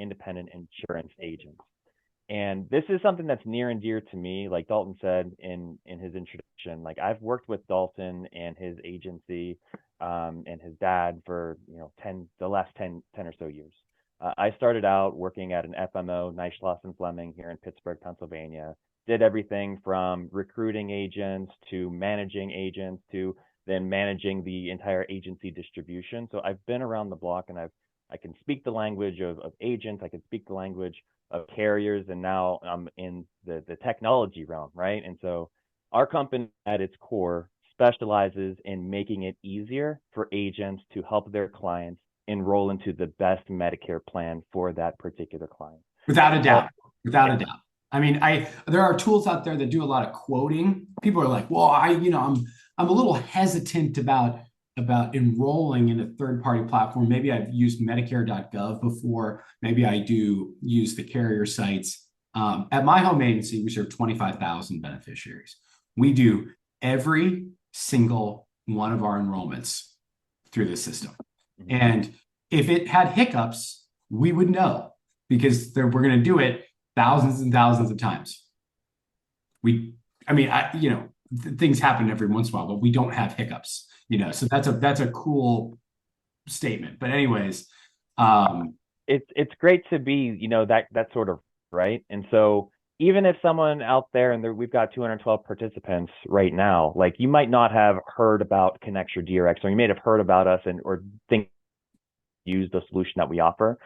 independent insurance agents. And this is something that's near and dear to me. Like Dalton said in his introduction, like I've worked with Dalton and his agency and his dad for the last 10 or so years. I started out working at an FMO, Neishloss and Fleming, here in Pittsburgh, Pennsylvania. Did everything from recruiting agents to managing agents to then managing the entire agency distribution. So I've been around the block, and I can speak the language of agents. I can speak the language of carriers, and now I'm in the technology realm, right? And so our company at its core specializes in making it easier for agents to help their clients enroll into the best Medicare plan for that particular client. Without a doubt. Without a doubt. I mean, there are tools out there that do a lot of quoting. People are like, well, I'm a little hesitant about enrolling in a third-party platform. Maybe I've used Medicare.gov before. Maybe I do use the carrier sites. At my home agency, we serve 25,000 beneficiaries. We do every single one of our enrollments through the system. Mm-hmm. And if it had hiccups, we would know, because we're going to do it thousands and thousands of times. Things happen every once in a while, but we don't have hiccups, so that's a cool statement. But anyways, it's great to be, that sort of, right. And so even if someone out there, and we've got 212 participants right now, like you might not have heard about Connecture DRX, or you may have heard about us or think use the solution that we offer.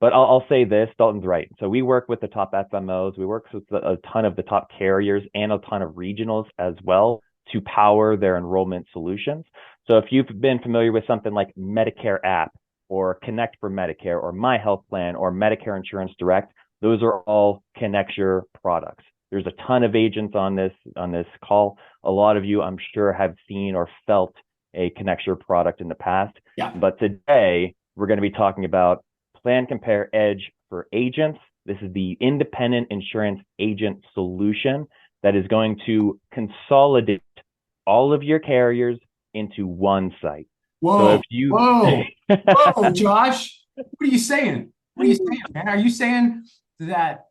But I'll say this, Dalton's right. So we work with the top FMOs, we work with a ton of the top carriers and a ton of regionals as well to power their enrollment solutions. So if you've been familiar with something like Medicare app or Connect for Medicare or My Health Plan or Medicare Insurance Direct, those are all Connecture products. There's a ton of agents on this call. A lot of you, I'm sure, have seen or felt a Connecture product in the past. Yeah. But today we're going to be talking about Plan Compare Edge for agents. This is the independent insurance agent solution that is going to consolidate all of your carriers into one site. Whoa, whoa, Josh, what are you saying? What are you saying, man? Are you saying that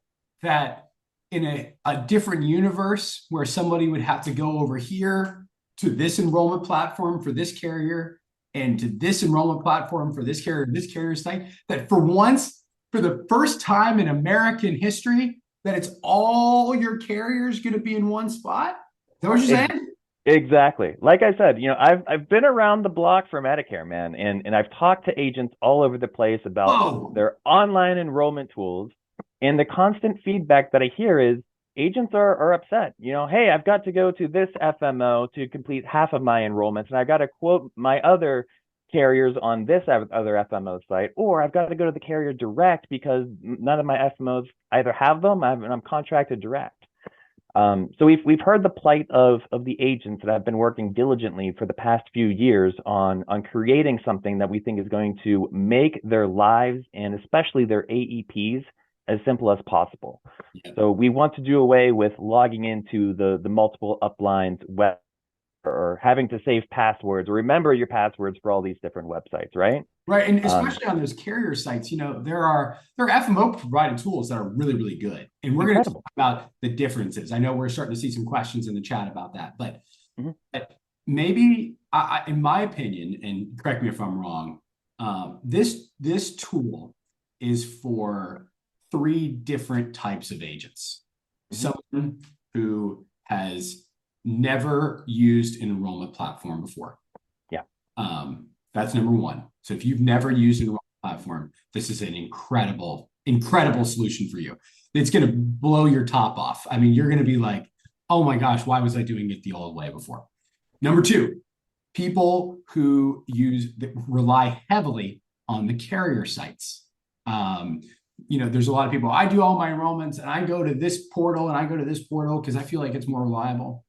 in a different universe where somebody would have to go over here to this enrollment platform for this carrier and to this enrollment platform for this carrier site, that for once, for the first time in American history, that it's all your carriers going to be in one spot? Is that what you're saying? Exactly. Like I said, I've been around the block for Medicare, man, and I've talked to agents all over the place about their online enrollment tools, and the constant feedback that I hear is agents are upset. Hey, I've got to go to this FMO to complete half of my enrollments, and I've got to quote my other carriers on this other FMO site, or I've got to go to the carrier direct because none of my FMOs either have them, and I'm contracted direct. So we've heard the plight of the agents that have been working diligently for the past few years on creating something that we think is going to make their lives and especially their AEPs as simple as possible. Yeah. So we want to do away with logging into the multiple uplines web or having to save passwords or remember your passwords for all these different websites, right? Right, and especially on those carrier sites, there are FMO provided tools that are really, really good, and we're going to talk about the differences. I know we're starting to see some questions in the chat about that, but maybe, in my opinion, and correct me if I'm wrong, this tool is for 3 different types of agents. Someone who has never used an enrollment platform before. Yeah. That's number 1. So if you've never used an enrollment platform, this is an incredible solution for you. It's going to blow your top off. I mean, you're going to be like, oh my gosh, why was I doing it the old way before? Number 2, people who rely heavily on the carrier sites. There's a lot of people, I do all my enrollments and I go to this portal and I go to this portal because I feel like it's more reliable.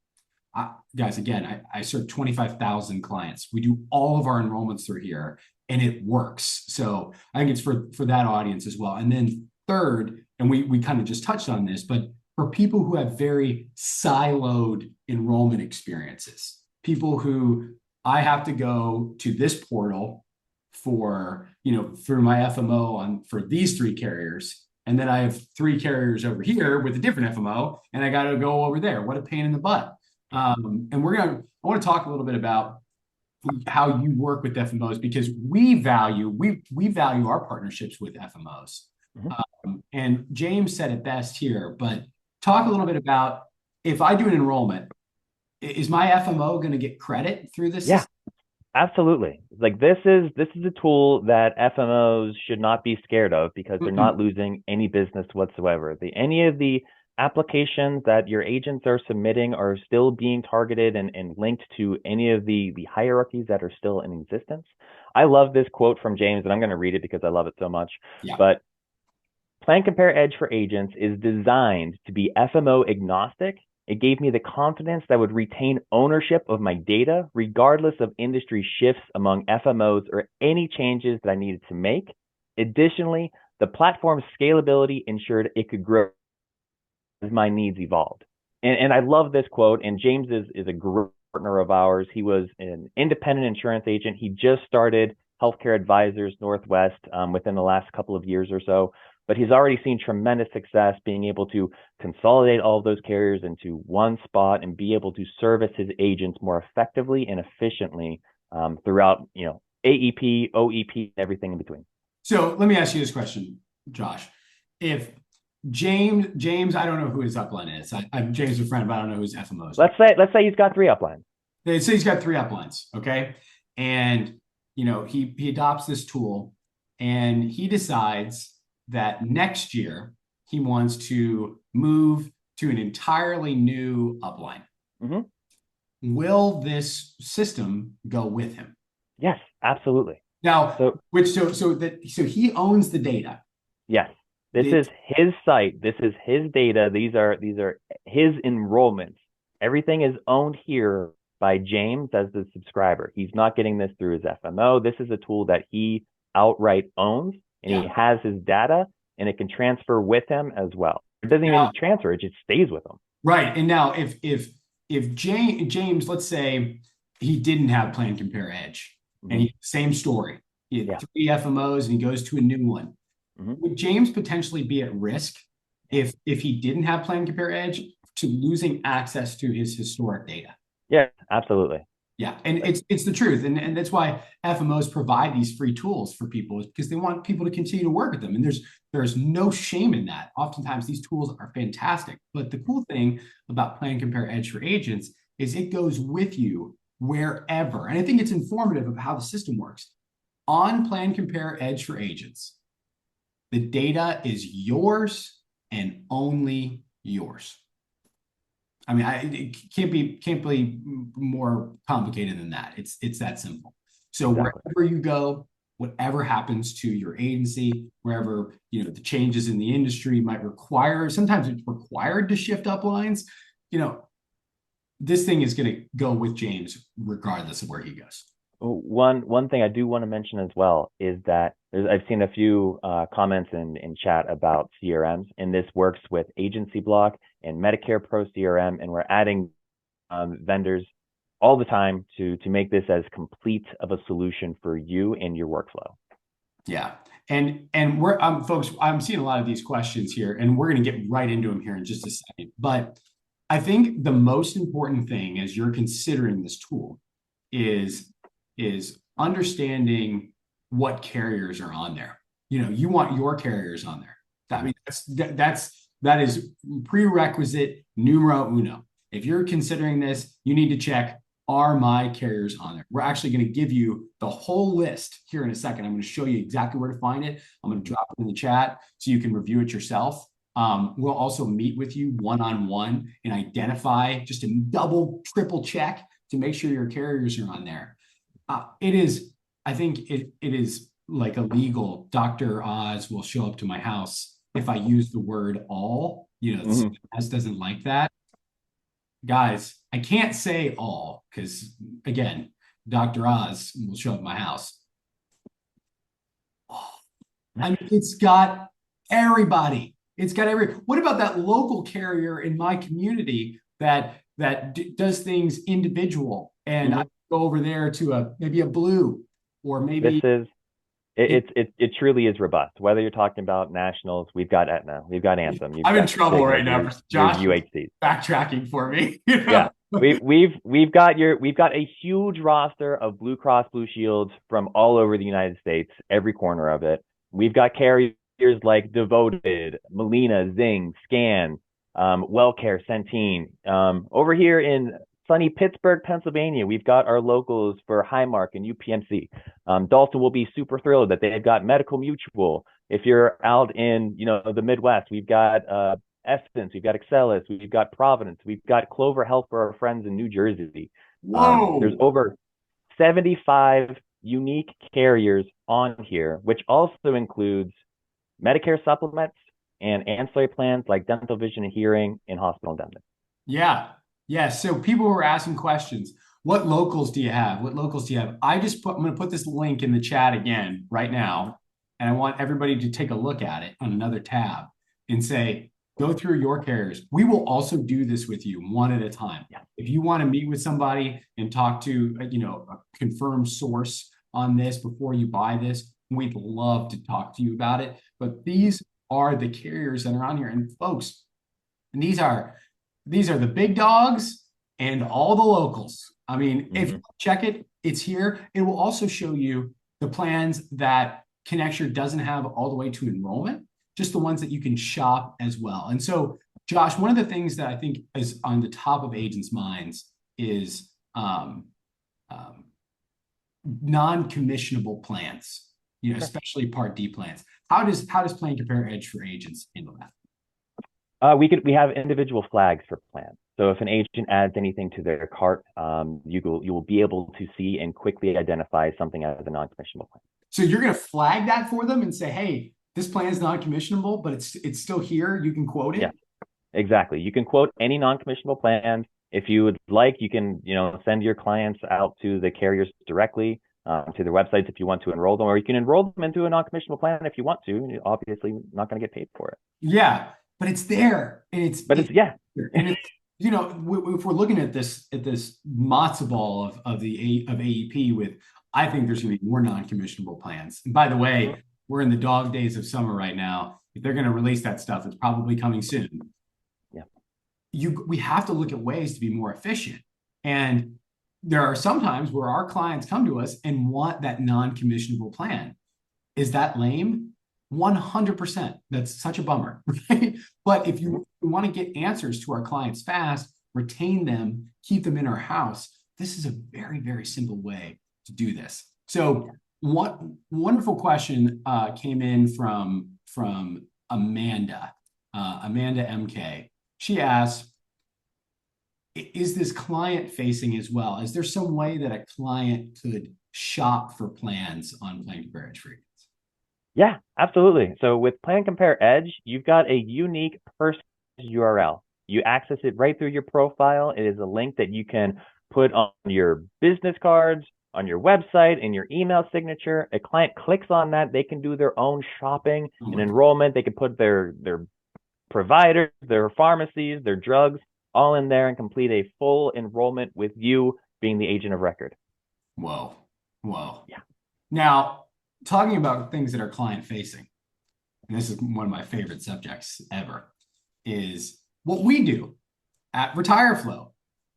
Guys, again, I serve 25,000 clients. We do all of our enrollments through here and it works. So I think it's for that audience as well. And then third, and we kind of just touched on this, but for people who have very siloed enrollment experiences, people who I have to go to this portal for, for my FMO for these three carriers. And then I have three carriers over here with a different FMO, and I got to go over there. What a pain in the butt. And I want to talk a little bit about how you work with FMOs, because we value our partnerships with FMOs. And James said it best here, but talk a little bit about, if I do an enrollment, is my FMO going to get credit through this system? Absolutely. Like this is a tool that FMOs should not be scared of, because they're not losing any business whatsoever. Any of the applications that your agents are submitting are still being targeted and linked to any of the hierarchies that are still in existence. I love this quote from James, and I'm going to read it because I love it so much. Yeah. But Plan Compare Edge for Agents is designed to be FMO agnostic. It gave me the confidence that I would retain ownership of my data, regardless of industry shifts among FMOs or any changes that I needed to make. Additionally, the platform's scalability ensured it could grow as my needs evolved. And I love this quote. And James is a great partner of ours. He was an independent insurance agent. He just started Healthcare Advisors Northwest within the last couple of years or so. But he's already seen tremendous success being able to consolidate all of those carriers into one spot and be able to service his agents more effectively and efficiently throughout, AEP, OEP, everything in between. So let me ask you this question, Josh. If James, I don't know who his upline is. I'm James' a friend, but I don't know who his FMO is. Let's say he's got 3 uplines. They say he's got 3 uplines, okay? And he adopts this tool, and he decides that next year he wants to move to an entirely new upline. Will this system go with him? Yes, absolutely. Now, so he owns the data. Yes. This is his site. This is his data. These are his enrollments. Everything is owned here by James as the subscriber. He's not getting this through his FMO. This is a tool that he outright owns, and he has his data, and it can transfer with him as well. It doesn't even need to transfer; it just stays with him. Right. And now, if James, let's say he didn't have Plan Compare Edge, and same story, he had 3 FMOs, and he goes to a new one. Would James potentially be at risk if he didn't have Plan Compare Edge to losing access to his historic data? Yeah, absolutely. Yeah, and it's the truth, and that's why FMOs provide these free tools for people, is because they want people to continue to work with them, and there's no shame in that. Oftentimes these tools are fantastic, but the cool thing about Plan Compare Edge for Agents is it goes with you wherever, and I think it's informative of how the system works. On Plan Compare Edge for Agents, the data is yours and only yours. I mean, it can't be more complicated than that. It's that simple. So wherever you go, whatever happens to your agency, wherever the changes in the industry might require, sometimes it's required to shift up lines. This thing is going to go with James regardless of where he goes. One thing I do want to mention as well is that I've seen a few comments in chat about CRMs, and this works with Agency Block and Medicare Pro CRM, and we're adding vendors all the time to make this as complete of a solution for you and your workflow. Yeah, and we're folks, I'm seeing a lot of these questions here, and we're going to get right into them here in just a second. But I think the most important thing as you're considering this tool is understanding what carriers are on there. You want your carriers on there. I mean, that is prerequisite numero uno. If you're considering this, you need to check, are my carriers on there? We're actually going to give you the whole list here in a second. I'm going to show you exactly where to find it. I'm going to drop it in the chat so you can review it yourself. We'll also meet with you one-on-one and identify, just a double, triple check to make sure your carriers are on there. I think it is like illegal. Dr. Oz will show up to my house if I use the word all. CMS doesn't like that. Guys, I can't say all because, again, Dr. Oz will show up at my house. I mean, it's got everybody. What about that local carrier in my community that does things individual, and I go over there to maybe a Blue, or maybe It truly is robust. Whether you're talking about nationals, we've got Aetna, we've got Anthem, you've I'm in got trouble Cigna, right now. your Josh UHCs. backtracking for me. You know? Yeah. We've got a huge roster of Blue Cross Blue Shields from all over the United States, every corner of it. We've got carriers like Devoted, Molina, Zing, Scan, WellCare, Centene. Over here in sunny Pittsburgh, Pennsylvania, we've got our locals for Highmark and UPMC. Dalton will be super thrilled that they've got Medical Mutual. If you're out in, the Midwest, we've got Essence, we've got Excelis, we've got Providence, we've got Clover Health for our friends in New Jersey. There's Whoa. over 75 unique carriers on here, which also includes Medicare supplements and ancillary plans like dental, vision, and hearing, and hospital indemnity. Yeah. Yeah. So people were asking questions. What locals do you have? What locals do you have? I'm going to put this link in the chat again right now. And I want everybody to take a look at it on another tab and say, go through your carriers. We will also do this with you one at a time. Yeah. If you want to meet with somebody and talk to, a confirmed source on this before you buy this, we'd love to talk to you about it. But these are the carriers that are on here. And folks, and these are the big dogs and all the locals. I mean, if you check it, it's here. It will also show you the plans that Connecture doesn't have all the way to enrollment, just the ones that you can shop as well. And so, Josh, one of the things that I think is on the top of agents' minds is non-commissionable plans, especially Part D plans. How does Plan Compare Edge for agents handle that? We have individual flags for plans. So if an agent adds anything to their cart, you will be able to see and quickly identify something as a non-commissionable plan. So you're going to flag that for them and say, hey, this plan is non-commissionable, but it's still here. You can quote it. Yeah, exactly. You can quote any non-commissionable plan. If you would like, you can send your clients out to the carriers directly, to their websites if you want to enroll them, or you can enroll them into a non-commissionable plan if you want to. You're obviously not going to get paid for it. Yeah, but it's there, and it's if we're looking at this matzo ball of AEP with, I think there's going to be more non-commissionable plans. And by the way, we're in the dog days of summer right now. If they're going to release that stuff, it's probably coming soon. Yeah, we have to look at ways to be more efficient, and there are some times where our clients come to us and want that non-commissionable plan. Is that lame? 100%. That's such a bummer, right? But if you want to get answers to our clients fast, retain them, keep them in our house, this is a very, very simple way to do this. So one wonderful question came in from Amanda, Amanda MK. She asked, is this client facing as well? Is there some way that a client could shop for plans on Plan Compare Edge for agents? Yeah, absolutely. So with Plan Compare Edge, you've got a unique personalized URL. You access it right through your profile. It is a link that you can put on your business cards, on your website, in your email signature. A client clicks on that, they can do their own shopping and enrollment. They can put their providers, their pharmacies, their drugs all in there and complete a full enrollment with you being the agent of record. Whoa. Yeah. Now, talking about things that are client facing, and this is one of my favorite subjects ever, is what we do at RetireFlo.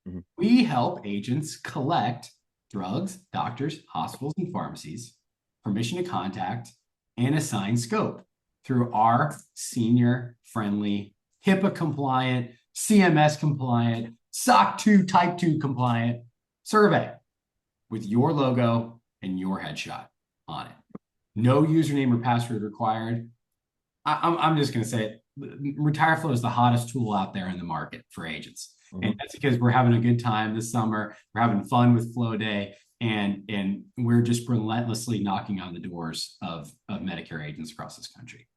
Mm-hmm. We help agents collect drugs, doctors, hospitals, and pharmacies, permission to contact, and assign scope through our senior friendly, HIPAA compliant, CMS compliant, SOC 2 type 2 compliant survey with your logo and your headshot on it. No username or password required. I'm just going to say it. RetireFlo is the hottest tool out there in the market for agents. Mm-hmm. And that's because we're having a good time this summer. We're having fun with Flow Day, and we're just relentlessly knocking on the doors of Medicare agents across this country.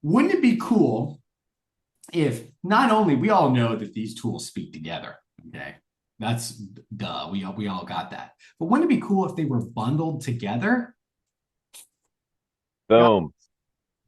Wouldn't it be cool if not only we all know that these tools speak together, okay? That's duh. We all got that. But wouldn't it be cool if they were bundled together? Boom.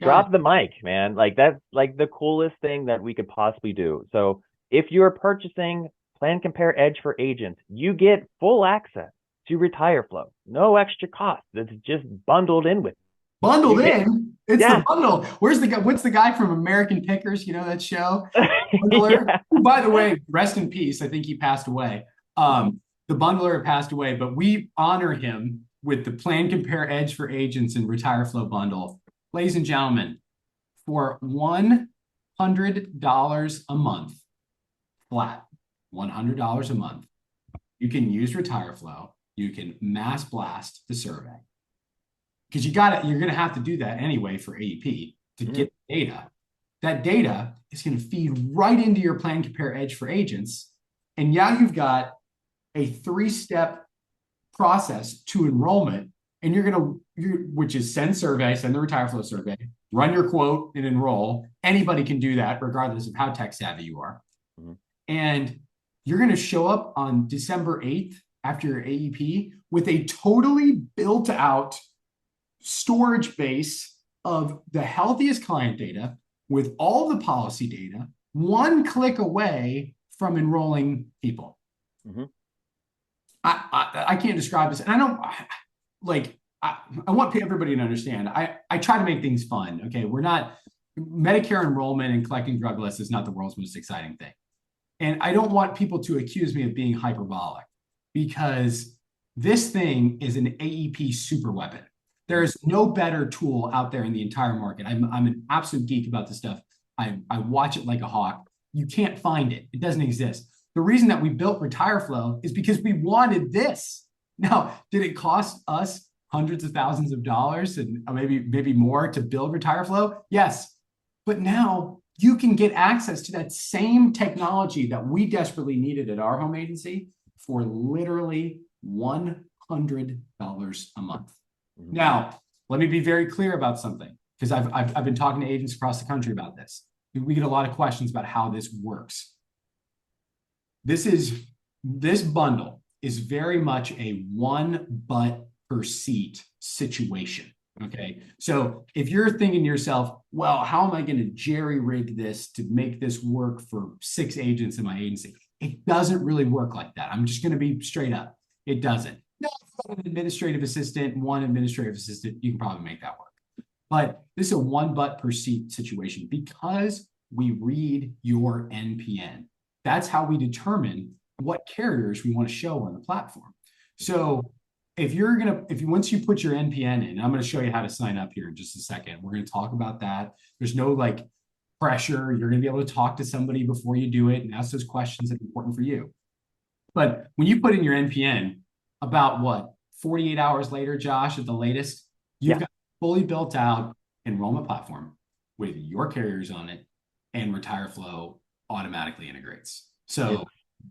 Drop the mic, man. Like that's like the coolest thing that we could possibly do. So if you're purchasing Plan Compare Edge for agents, you get full access to RetireFlo. No extra cost. That's just bundled in with Bundled You get, in. It's the yeah. bundle. Where's the guy? What's the guy from American Pickers? You know that show? Bundler. Yeah. Who, by the way, rest in peace. I think he passed away. The bundler passed away, but we honor him with the Plan Compare Edge for Agents and RetireFlo bundle. Ladies and gentlemen, for $100 a month, flat, $100 a month, you can use RetireFlo. You can mass blast the survey because you're going to have to do that anyway for AEP to get data. That data is going to feed right into your Plan Compare Edge for Agents. And now you've got a 3-step process to enrollment. And which is send the RetireFlo survey, run your quote and enroll. Anybody can do that regardless of how tech savvy you are. And you're going to show up on December 8th after your AEP with a totally built out storage base of the healthiest client data with all the policy data, one click away from enrolling people. I can't describe this. And I don't like, I want everybody to understand. I try to make things fun. Okay. We're not Medicare enrollment and collecting drug lists is not the world's most exciting thing. And I don't want people to accuse me of being hyperbolic because this thing is an AEP super weapon. There is no better tool out there in the entire market. I'm an absolute geek about this stuff. I watch it like a hawk. You can't find it. It doesn't exist. The reason that we built RetireFlo is because we wanted this. Now, did it cost us hundreds of thousands of dollars and maybe more to build RetireFlo? Yes. But now you can get access to that same technology that we desperately needed at our home agency for literally $100 a month. Now, let me be very clear about something because I've been talking to agents across the country about this. We get a lot of questions about how this works. This bundle is very much a one butt per seat situation. Okay. So if you're thinking to yourself, well, how am I going to jerry rig this to make this work for 6 agents in my agency? It doesn't really work like that. I'm just going to be straight up. It doesn't. No, an administrative assistant, one administrative assistant, you can probably make that work. But this is a one butt per seat situation because we read your NPN. That's how we determine what carriers we want to show on the platform. So once you put your NPN in, I'm going to show you how to sign up here in just a second. We're going to talk about that. There's no pressure. You're going to be able to talk to somebody before you do it and ask those questions that are important for you. But when you put in your NPN, about 48 hours later, Josh, at the latest, you've got a fully built out enrollment platform with your carriers on it, and RetireFlo automatically integrates. So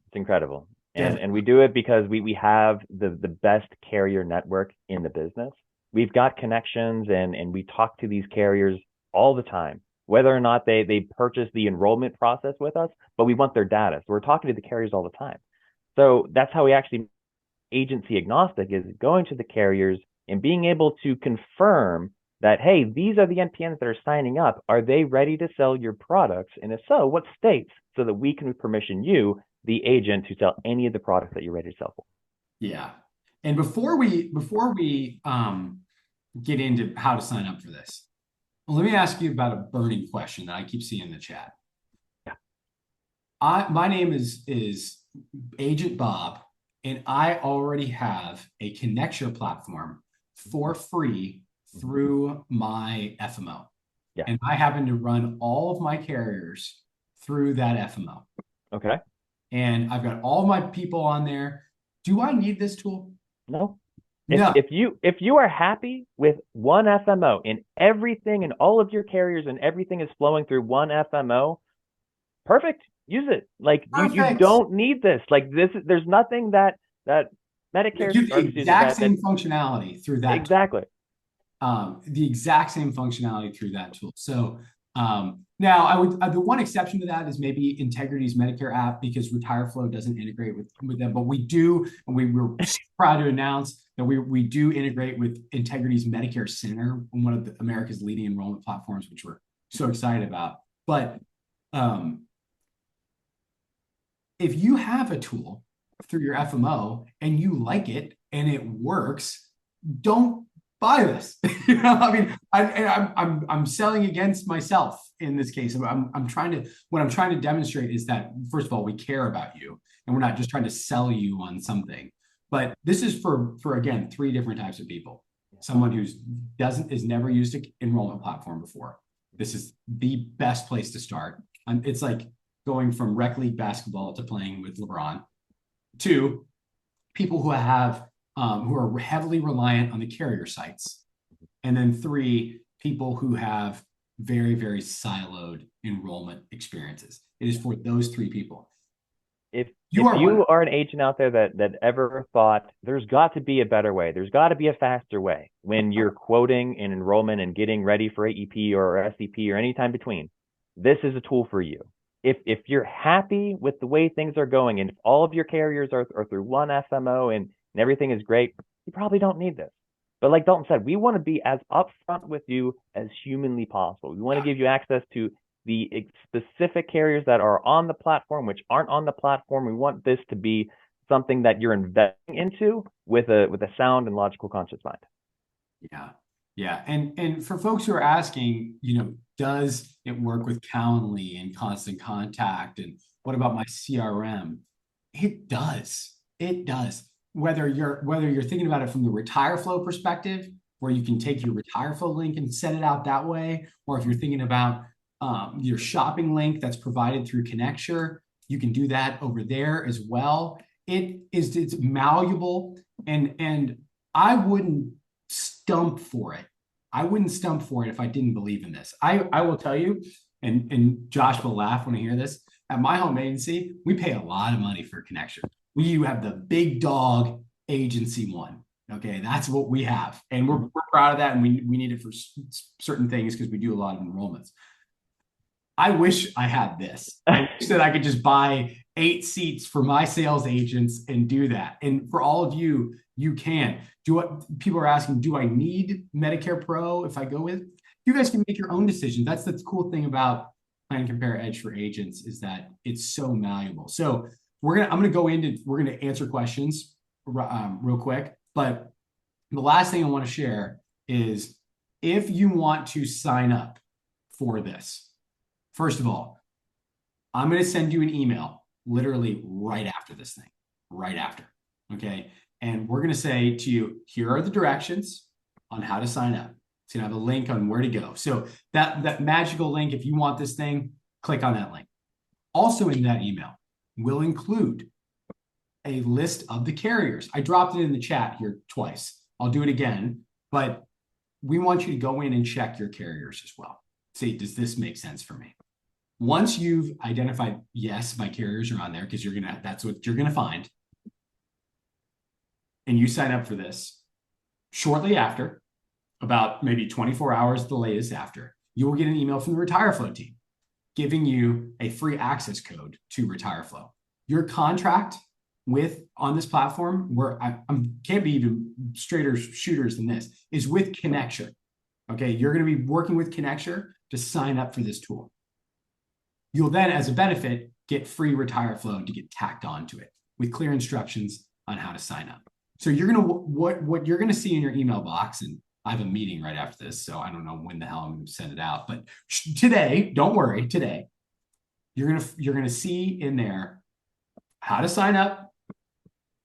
it's incredible. And we do it because we have the best carrier network in the business. We've got connections and we talk to these carriers all the time, whether or not they purchase the enrollment process with us, but we want their data. So we're talking to the carriers all the time. So that's how we actually agency agnostic is going to the carriers and being able to confirm that, hey, these are the NPNs that are signing up. Are they ready to sell your products? And if so, what states, so that we can permission you, the agent, to sell any of the products that you're ready to sell for. Yeah. And before we get into how to sign up for this, let me ask you about a burning question that I keep seeing in the chat. Yeah. My name is Agent Bob, and I already have a Connecture platform for free through my FMO. Yeah. And I happen to run all of my carriers through that FMO. Okay. And I've got all my people on there. Do I need this tool? No. If you are happy with one FMO and everything and all of your carriers and everything is flowing through one FMO, perfect. Use it. You don't need this. There's nothing that Medicare gives the exact same functionality through that. Exactly. The exact same functionality through that tool. So now the one exception to that is maybe Integrity's Medicare app, because RetireFlo doesn't integrate with them, but we do, and we were proud to announce that we do integrate with Integrity's Medicare Center, one of America's leading enrollment platforms, which we're so excited about. But if you have a tool through your FMO and you like it and it works, don't buy this. I mean, I'm selling against myself in this case. What I'm trying to demonstrate is that, first of all, we care about you, and we're not just trying to sell you on something. But this is for again, 3 different types of people. Someone who's is never used an enrollment platform before. This is the best place to start. It's like going from rec league basketball to playing with LeBron. 2, people who are heavily reliant on the carrier sites. And then 3, people who have very, very siloed enrollment experiences. It is for those 3 people. If you are an agent out there that ever thought there's got to be a better way, there's got to be a faster way when you're quoting an enrollment and getting ready for AEP or SEP or any time between, this is a tool for you. If you're happy with the way things are going, and if all of your carriers are through one FMO and everything is great, you probably don't need this. But like Dalton said, we want to be as upfront with you as humanly possible. We want to give you access to the specific carriers that are on the platform, which aren't on the platform. We want this to be something that you're investing into with a sound and logical conscious mind. Yeah. Yeah. And for folks who are asking, does it work with Calendly and Constant Contact? And what about my CRM? It does. It does. Whether you're thinking about it from the RetireFlo perspective, where you can take your RetireFlo link and set it out that way, or if you're thinking about your shopping link that's provided through Connecture, you can do that over there as well. It's malleable, and I wouldn't stump for it. I wouldn't stump for it if I didn't believe in this. I will tell you, and Josh will laugh when I hear this. At my home agency, we pay a lot of money for Connecture. We have the big dog agency one. Okay, that's what we have, and we're proud of that, and we need it for certain things because we do a lot of enrollments. I wish I had this. I wish that I could just buy 8 seats for my sales agents and do that. And for all of you, you can. People are asking, do I need Medicare Pro if I go with? You guys can make your own decision. That's the cool thing about Plan, Compare, Edge for agents, is that it's so malleable. So we're gonna answer questions real quick. But the last thing I want to share is, if you want to sign up for this, first of all, I'm going to send you an email literally right after this thing, right after. Okay. And we're going to say to you, here are the directions on how to sign up. It's going to have a link on where to go. So that magical link, if you want this thing, click on that link. Also in that email will include a list of the carriers. I dropped it in the chat here twice. I'll do it again, but we want you to go in and check your carriers as well. See, does this make sense for me? Once you've identified, yes, my carriers are on there, because that's what you're gonna find, and you sign up for this, shortly after, about maybe 24 hours the latest after, you will get an email from the RetireFlo team giving you a free access code to RetireFlo. Your contract on this platform, where I can't be even straighter shooters than this, is with Connecture. Okay, you're going to be working with Connecture to sign up for this tool. You'll then, as a benefit, get free RetireFlo to get tacked onto it with clear instructions on how to sign up. So you're going to what you're going to see in your email box, and I have a meeting right after this, so I don't know when the hell I'm going to send it out, but today, don't worry, today you're going to see in there how to sign up,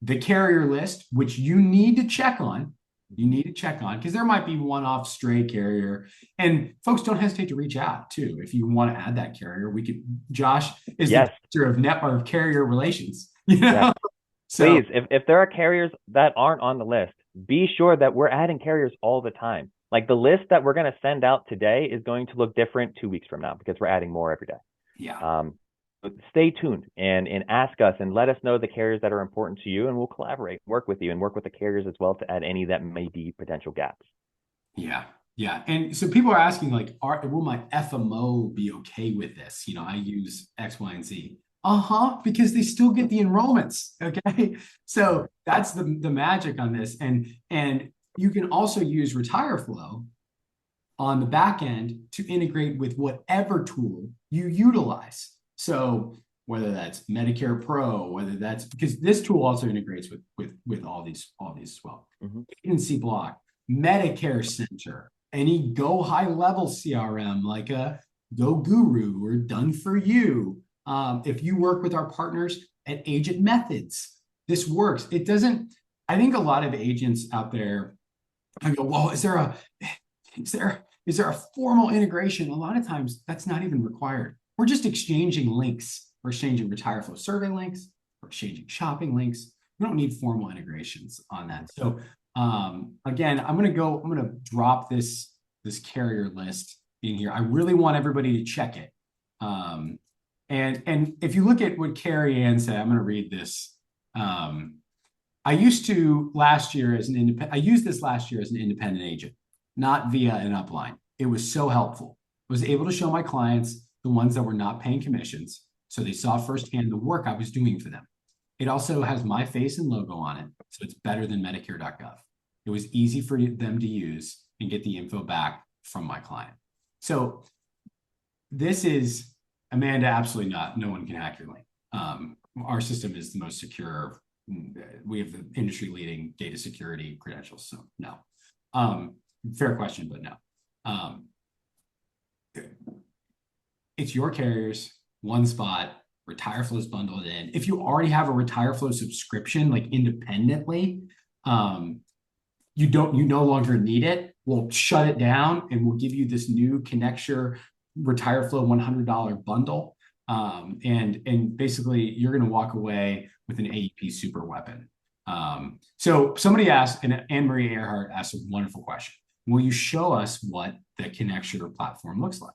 the carrier list, which you need to check on. You need to check on, because there might be one-off stray carrier, and folks, don't hesitate to reach out too if you want to add that carrier. Josh is the director of carrier relations. Yes. So, please, if there are carriers that aren't on the list, be sure that we're adding carriers all the time. Like, the list that we're going to send out today is going to look different 2 weeks from now, because we're adding more every day. Yeah. Stay tuned and ask us and let us know the carriers that are important to you, and we'll collaborate, work with you, and work with the carriers as well to add any that may be potential gaps. Yeah. Yeah. And so people are asking, like, will my FMO be okay with this? I use X, Y, and Z. Because they still get the enrollments. Okay. So that's the magic on this. And you can also use RetireFlo on the back end to integrate with whatever tool you utilize. So whether that's Medicare Pro, whether that's, because this tool also integrates with all these as well. Agency Block, Medicare Center, any Go high level CRM like a Go Guru or Done for You. If you work with our partners at Agent Methods, this works. It doesn't, I think a lot of agents out there, I go, well, is there a formal integration? A lot of times that's not even required. We're just exchanging links. We're exchanging RetireFlo survey links. We're exchanging shopping links. We don't need formal integrations on that. So again, I'm gonna drop this carrier list in here. I really want everybody to check it. And if you look at what Carrie Ann said, I'm gonna read this. I used this last year as an independent agent, not via an upline. It was so helpful. I was able to show my clients the ones that were not paying commissions, so they saw firsthand the work I was doing for them. It also has my face and logo on it, so it's better than Medicare.gov. It was easy for them to use and get the info back from my client. So this is, Amanda, absolutely not. No one can hack your link. Our system is the most secure. We have the industry leading data security credentials. So no. Fair question, but no. It's your carriers, one spot. RetireFlow is bundled in. If you already have a RetireFlow subscription, like independently, you no longer need it. We'll shut it down and we'll give you this new Connecture RetireFlow $100 bundle. And basically you're going to walk away with an AEP super weapon. So somebody asked, and Anne-Marie Earhart asked a wonderful question. Will you show us what the Connecture platform looks like?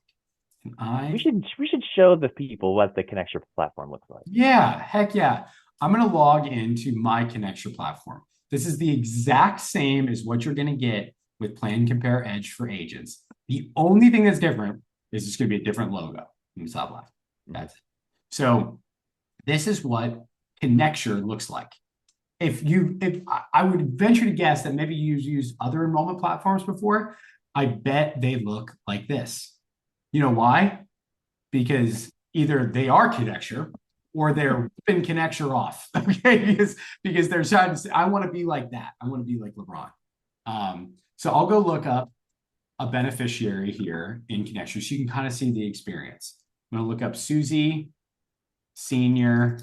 We should show the people what the Connecture platform looks like. Yeah, heck yeah. I'm going to log into my Connecture platform. This is the exact same as what you're going to get with Plan Compare Edge for agents. The only thing that's different is it's going to be a different logo in the top left. That's it. So this is what Connecture looks like. If I would venture to guess that maybe you've used other enrollment platforms before, I bet they look like this. You know why? Because either they are Connecture or they're ripping Connecture off. Okay, because they're trying to say, I want to be like that. I want to be like LeBron. So I'll go look up a beneficiary here in Connecture so you can kind of see the experience. I'm going to look up Susie Senior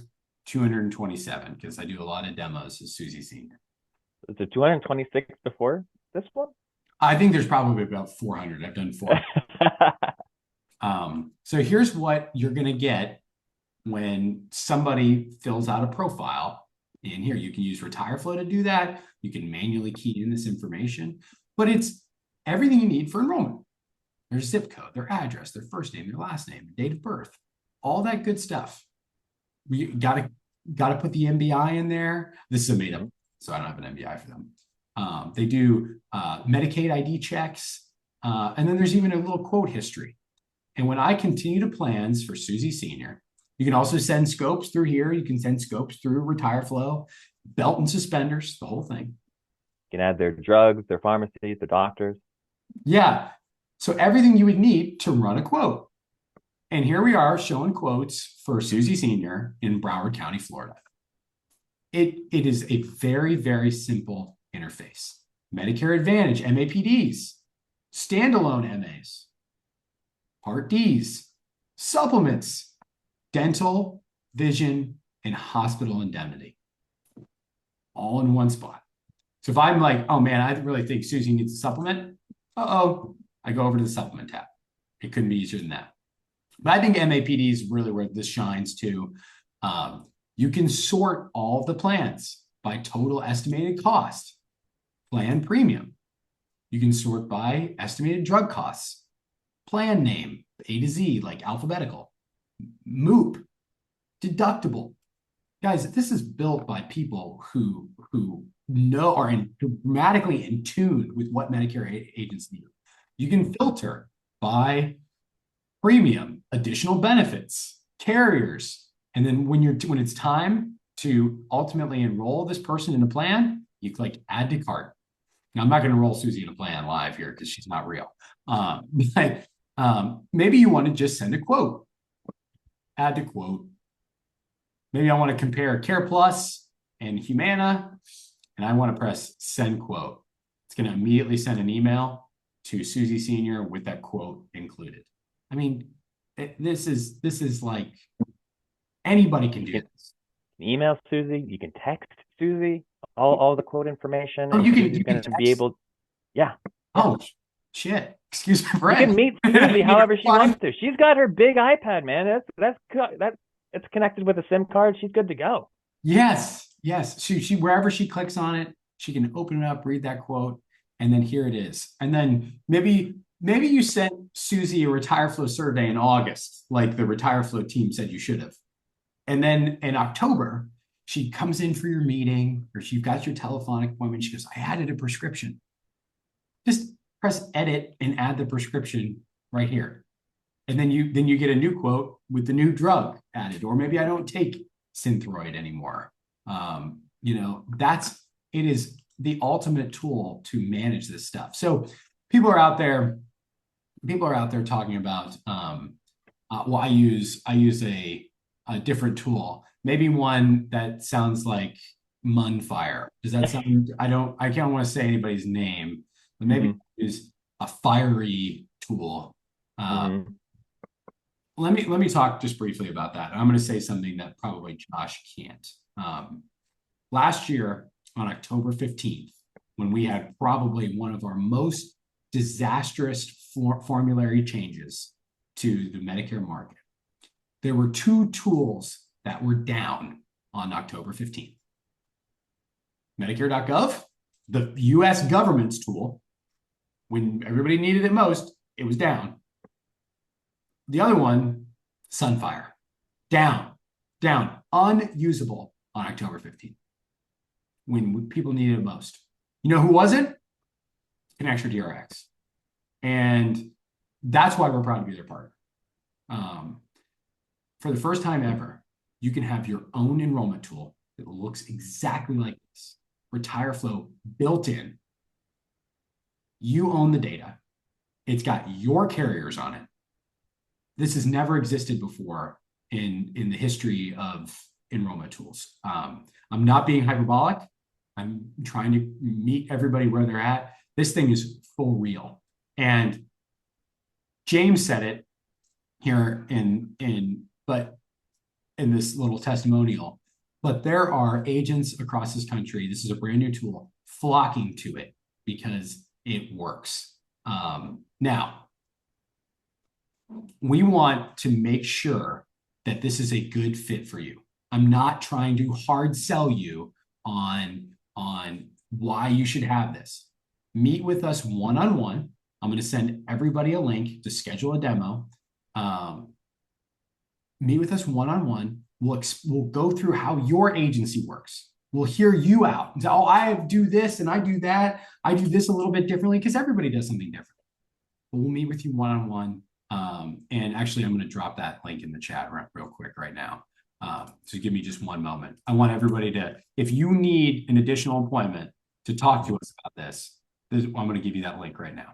227 because I do a lot of demos as Susie Senior. Is it 226 before this one? I think there's probably about 400. I've done 400. So here's what you're going to get when somebody fills out a profile in here. You can use RetireFlow to do that. You can manually key in this information, but it's everything you need for enrollment. Their zip code, their address, their first name, their last name, date of birth, all that good stuff. We got to put the MBI in there. This is a made up, so I don't have an MBI for them. They do Medicaid ID checks, and then there's even a little quote history. And when I continue to plans for Susie Senior, you can also send scopes through here. You can send scopes through RetireFlow, belt and suspenders, the whole thing. You can add their drugs, their pharmacies, their doctors. Yeah. So everything you would need to run a quote. And here we are showing quotes for Susie Senior in Broward County, Florida. It is a very, very simple interface. Medicare Advantage, MAPDs, standalone MAs, Part Ds, supplements, dental, vision, and hospital indemnity, all in one spot. So if I'm like, oh man, I really think Susie needs a supplement, I go over to the supplement tab. It couldn't be easier than that. But I think MAPD is really where this shines too. You can sort all the plans by total estimated cost, plan premium. You can sort by estimated drug costs, plan name, A to Z, like alphabetical, MOOP, deductible. Guys, this is built by people who know are dramatically in tune with what Medicare agents need. You can filter by premium, additional benefits, carriers, and then when it's time to ultimately enroll this person in a plan, you click add to cart. Now, I'm not going to enroll Susie in a plan live here because she's not real. But maybe you want to just send a quote. Add to quote. Maybe I want to compare Care Plus and Humana, and I want to press send quote. It's going to immediately send an email to Susie Senior with that quote included. I mean, this is like anybody can do this. Email Susie, you can text Susie all the quote information, Oh, and Susie's you can going to be text. able, yeah. Oh, shit. Excuse me, You Brett. can meet Susie however she wants to. She's got her big iPad, man. That's it's connected with a SIM card. She's good to go. Yes, yes. She wherever she clicks on it, she can open it up, read that quote, and then here it is. And then maybe you sent Susie a RetireFlo survey in August, like the RetireFlo team said you should have. And then in October, she comes in for your meeting, or you've got your telephonic appointment. She goes, I added a prescription. Just press edit and add the prescription right here. And then you get a new quote with the new drug added, or maybe I don't take Synthroid anymore. It is the ultimate tool to manage this stuff. So people are out there talking about, well, I use a different tool, maybe one that sounds like Munfire. Does that sound, I can't want to say anybody's name, but maybe use a fiery tool. Let me talk just briefly about that. I'm going to say something that probably Josh can't. Last year on October 15th, when we had probably one of our most disastrous formulary changes to the Medicare market, there were two tools that were down on October 15th. Medicare.gov, the US government's tool, when everybody needed it most, it was down. The other one, Sunfire, down, unusable on October 15th, when people needed it most. You know who wasn't? Connecture DRX. And that's why we're proud to be their partner. For the first time ever, you can have your own enrollment tool that looks exactly like this. RetireFlo built in. You own the data. It's got your carriers on it. This has never existed before in the history of enrollment tools. I'm not being hyperbolic. I'm trying to meet everybody where they're at. This thing is full real. And James said it here in this little testimonial, but there are agents across this country. This is a brand new tool flocking to it because it works. Now, we want to make sure that this is a good fit for you. I'm not trying to hard sell you on why you should have this. Meet with us one-on-one. I'm going to send everybody a link to schedule a demo. Meet with us one-on-one. We'll go through how your agency works. We'll hear you out and say, oh, I do this and I do that. I do this a little bit differently because everybody does something different. But we'll meet with you one-on-one. And actually, I'm going to drop that link in the chat real quick right now. So give me just one moment. I want everybody to, if you need an additional appointment to talk to us about this, I'm going to give you that link right now.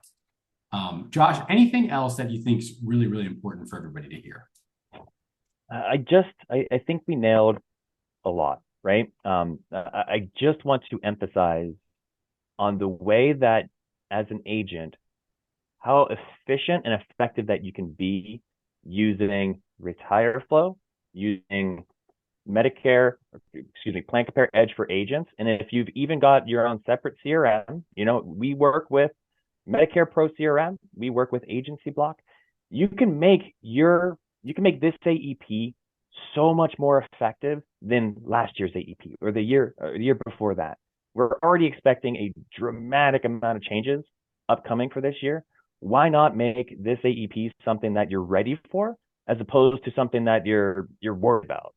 Josh, anything else that you think is really, really important for everybody to hear? I think we nailed a lot, right? I just want to emphasize on the way that as an agent, how efficient and effective that you can be using RetireFlo, using Medicare, Plan Compare Edge for agents. And if you've even got your own separate CRM, we work with Medicare Pro CRM, we work with Agency Block. You can make this AEP so much more effective than last year's AEP or the year before that. We're already expecting a dramatic amount of changes upcoming for this year. Why not make this AEP something that you're ready for, as opposed to something that you're worried about?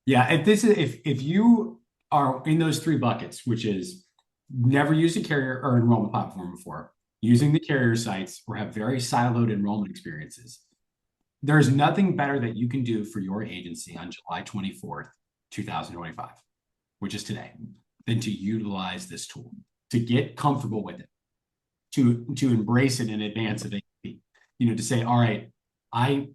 Yeah. If you are in those three buckets, which is never used a carrier or enrollment platform before, using the carrier sites, or have very siloed enrollment experiences, there's nothing better that you can do for your agency on July 24th, 2025, which is today, than to utilize this tool, to get comfortable with it, to embrace it in advance of AEP. To say, all right, I'm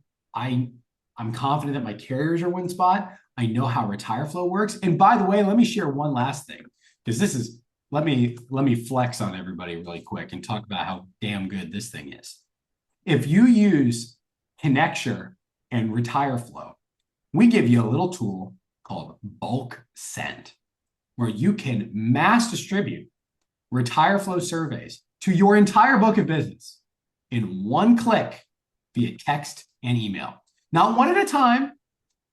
confident that my carriers are one spot. I know how RetireFlo works. And by the way, let me share one last thing, because this is let me flex on everybody really quick and talk about how damn good this thing is. If you use Connecture and RetireFlo, we give you a little tool called bulk send, where you can mass distribute RetireFlo surveys to your entire book of business in one click via text and email. Not one at a time,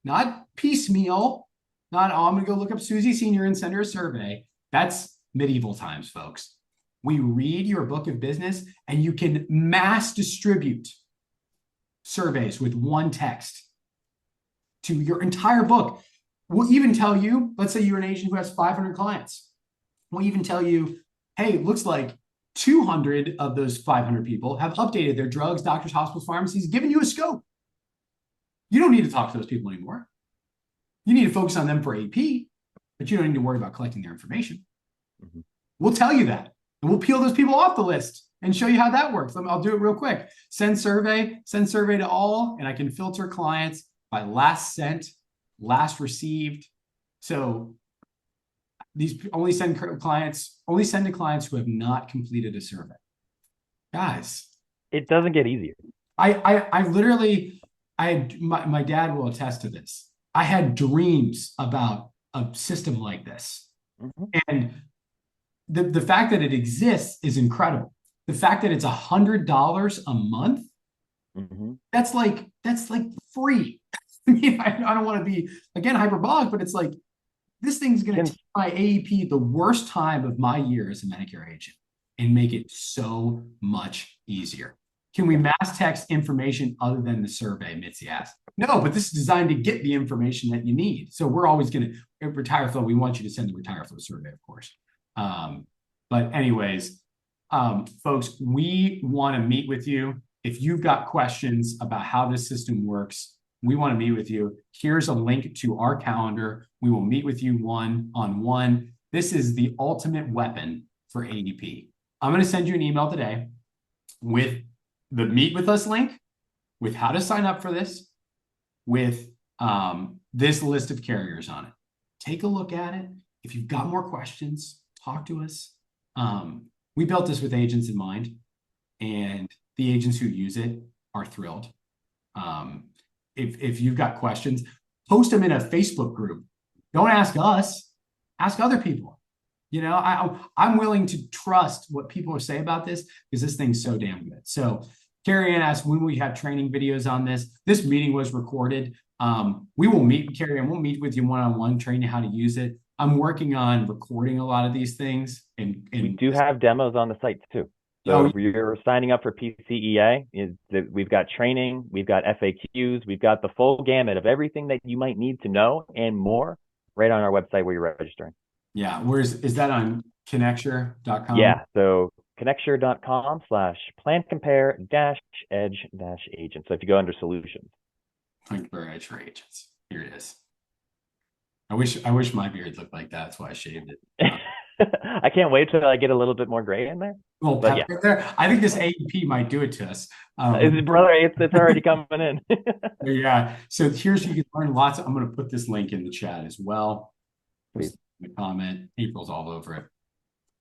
not piecemeal, not, oh, I'm going to go look up Susie Senior and send her a survey. That's medieval times, folks. We read your book of business and you can mass distribute surveys with one text to your entire book. We'll even tell you, let's say you're an agent who has 500 clients. We'll even tell you, hey, it looks like 200 of those 500 people have updated their drugs, doctors, hospitals, pharmacies, given you a scope. You don't need to talk to those people anymore. You need to focus on them for AP, but you don't need to worry about collecting their information. Mm-hmm. We'll tell you that, and we'll peel those people off the list and show you how that works. I'll do it real quick. Send survey to all, and I can filter clients by last sent, last received. So these only send to clients who have not completed a survey. Guys, it doesn't get easier. I literally, my dad will attest to this. I had dreams about a system like this. Mm-hmm. And the fact that it exists is incredible. The fact that it's $100 a month, mm-hmm. that's like free. I mean, I don't want to be, again, hyperbolic, but it's like, this thing's going to take my AEP the worst time of my year as a Medicare agent and make it so much easier. Can we mass text information other than the survey, Mitzi asked? No, but this is designed to get the information that you need. So we're always going to, RetireFlo, we want you to send the RetireFlo survey, of course. But anyways, folks, we want to meet with you. If you've got questions about how this system works, we want to meet with you. Here's a link to our calendar. We will meet with you one-on-one. This is the ultimate weapon for ADP. I'm going to send you an email today with the Meet With Us link, with how to sign up for this, with this list of carriers on it. Take a look at it. If you've got more questions, talk to us. We built this with agents in mind, and the agents who use it are thrilled. If you've got questions, post them in a Facebook group. Don't ask us, ask other people. You know, I'm willing to trust what people say about this because this thing's so damn good. So Carrie Ann asked when we have training videos on this. This meeting was recorded. We will meet, Carrie Ann, we'll meet with you one-on-one, train you how to use it. I'm working on recording a lot of these things. And we do have demos on the site too. So if you're signing up for PCEA, we've got training, we've got FAQs, we've got the full gamut of everything that you might need to know and more right on our website where you're registering. Yeah. Is that on Connecture.com? Yeah. So Connecture.com/plan-compare-edge-agent. So if you go under solutions. Plan Compare Edge for agents. Here it is. I wish my beard looked like that. That's why I shaved it. I can't wait till I get a little bit more gray in there. Well, yeah. There. I think this AEP might do it to us. Brother, it's already coming in. Yeah. So you can learn lots. I'm going to put this link in the chat as well. Please. In the comment. April's all over it.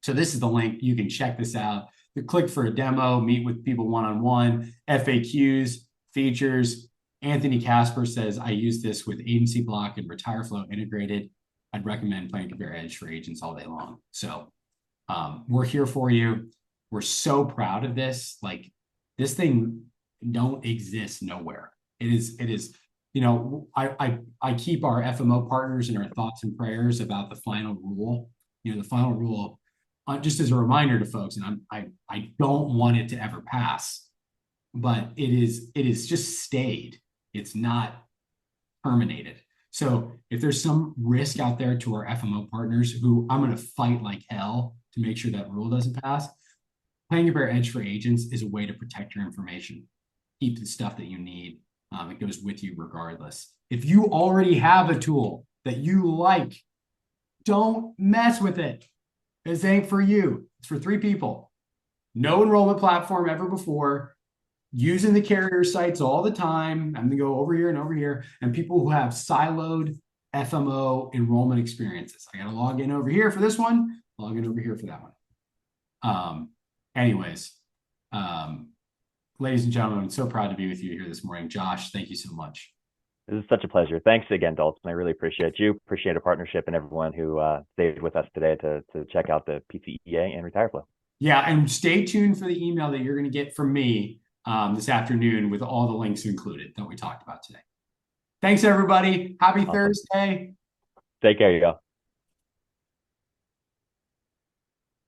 So this is the link. You can check this out. You click for a demo, meet with people one-on-one, FAQs, features. Anthony Casper says, I use this with Agency Block and RetireFlo integrated. I'd recommend Plan Compare Edge for agents all day long. So we're here for you. We're so proud of this. Like, this thing don't exist nowhere. It is, you know, I keep our FMO partners in our thoughts and prayers about the final rule. You know, the final rule, just as a reminder to folks, and I don't want it to ever pass, but it is just stayed. It's not terminated. So if there's some risk out there to our FMO partners who I'm going to fight like hell to make sure that rule doesn't pass, Plan Compare Edge for agents is a way to protect your information. Keep the stuff that you need. It goes with you regardless. If you already have a tool that you like, don't mess with it. This ain't for you. It's for 3 people. No enrollment platform ever before. Using the carrier sites all the time. I'm going to go over here and over here. And people who have siloed FMO enrollment experiences. I got to log in over here for this one. Log in over here for that one. Anyways, ladies and gentlemen, I'm so proud to be with you here this morning. Josh, thank you so much. This is such a pleasure. Thanks again, Dalton. I really appreciate you, appreciate a partnership, and everyone who stayed with us today to check out the PCEA and RetireFlo. Yeah, and stay tuned for the email that you're going to get from me this afternoon with all the links included that we talked about today. Thanks, everybody. Happy Thursday. Take care, y'all.